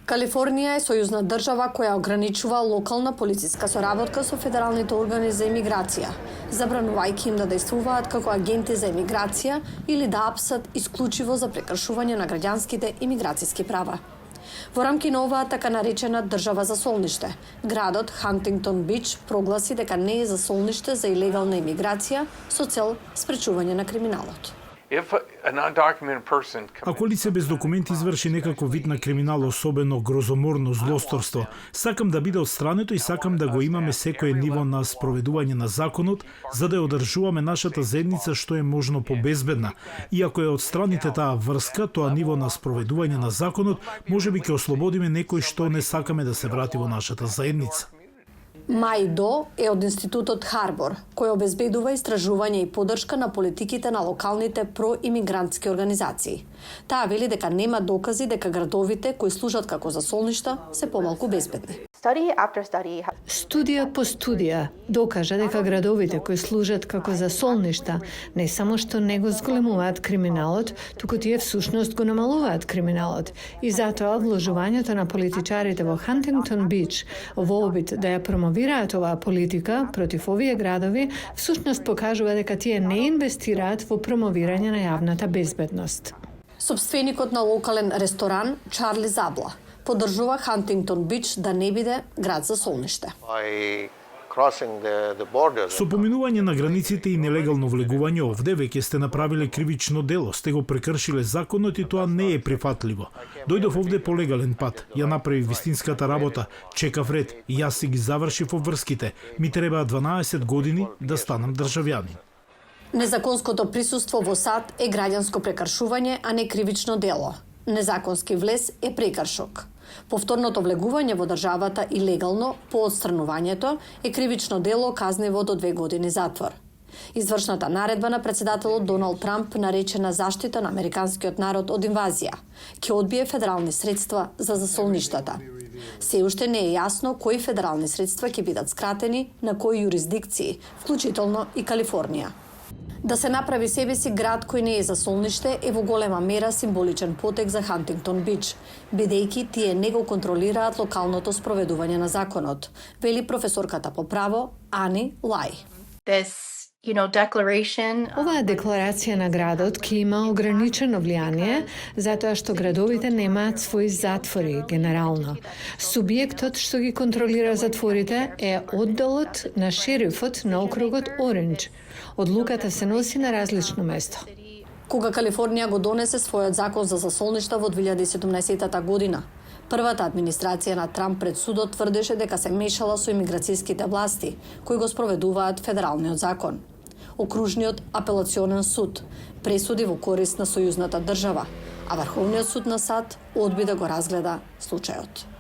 Калифорнија е сојузна држава која ограничува локална полициска соработка со федералните органи за емиграција, забранувајќи им да дејствуваат како агенти за емиграција или да апсат исклучиво за прекршување на граѓанските имиграцијски права. Во рамки на оваа така наречена држава за солниште, градот Хантингтон Бич прогласи дека не е за солниште за илегална имиграција со цел спречување на криминалот. Ако лице без документи изврши некаков вид на криминал, особено грозоморно злосторство, сакам да биде отстрането и сакам да го имаме секое ниво на спроведување на законот, за да ја одржуваме нашата заедница што е можно побезбедна. И ако ја отстраните таа врска, тоа ниво на спроведување на законот, можеби ќе ослободиме некој што не сакаме да се врати во нашата заедница. Мај До е од Институтот Харбор, кој обезбедува истражување и поддршка на политиките на локалните проимигрантски организации. Таа вели дека нема докази дека градовите кои служат како засолништа се помалку безбедни. Студија по студија докажа дека градовите кои служат како засолништа не само што не го зголемуваат криминалот, туку тие всушност го намалуваат криминалот. И затоа вложувањето на политичарите во Хантингтон Бич во обид да ја промовираат оваа политика против овие градови, всушност покажува дека тие не инвестираат во промовирање на јавната безбедност. Собственикот на локален ресторан Чарли Забла поддржува Хантингтон Бич да не биде град за солниште. Со поминување на границите и нелегално влегување овде, веќе сте направиле кривично дело, сте го прекршиле законот и тоа не е прифатливо. Дојдов овде по легален пат, ја направив вистинската работа, чекав ред и јас си ги завршив обврските. Ми треба 12 години да станам државјанин. Незаконското присуство во САД е граѓанско прекршување, а не кривично дело. Незаконски влез е прекршок. Повторното влегување во државата илегално по отстранувањето е кривично дело казниво до 2 години затвор. Извршната наредба на председателот Доналд Трамп, наречена заштита на американскиот народ од инвазија, ќе одбие федерални средства за засолништата. Се уште не е јасно кои федерални средства ќе бидат скратени на кои юрисдикции, вклучително и Калифорнија. Да се направи себе си град кој не е за солниште е во голема мера символичен потек за Хантингтон Бич, бидејќи тие не го контролираат локалното спроведување на законот, вели професорката по право Ани Лај. Оваа декларација на градот ќе има ограничено влијание, затоа што градовите немаат своји затвори генерално. Субјектот што ги контролира затворите е одделот на шерифот на округот Ориндж. Одлуката се носи на различно место. Кога Калифорнија го донесе својот закон за засолништа во 2017 година, првата администрација на Трамп пред судот тврдеше дека се мешала со имиграцијските власти, кои го спроведуваат федералниот закон. Окружниот апелационен суд пресуди во корист на сојузната држава, а Врховниот суд на САД одби да го разгледа случајот.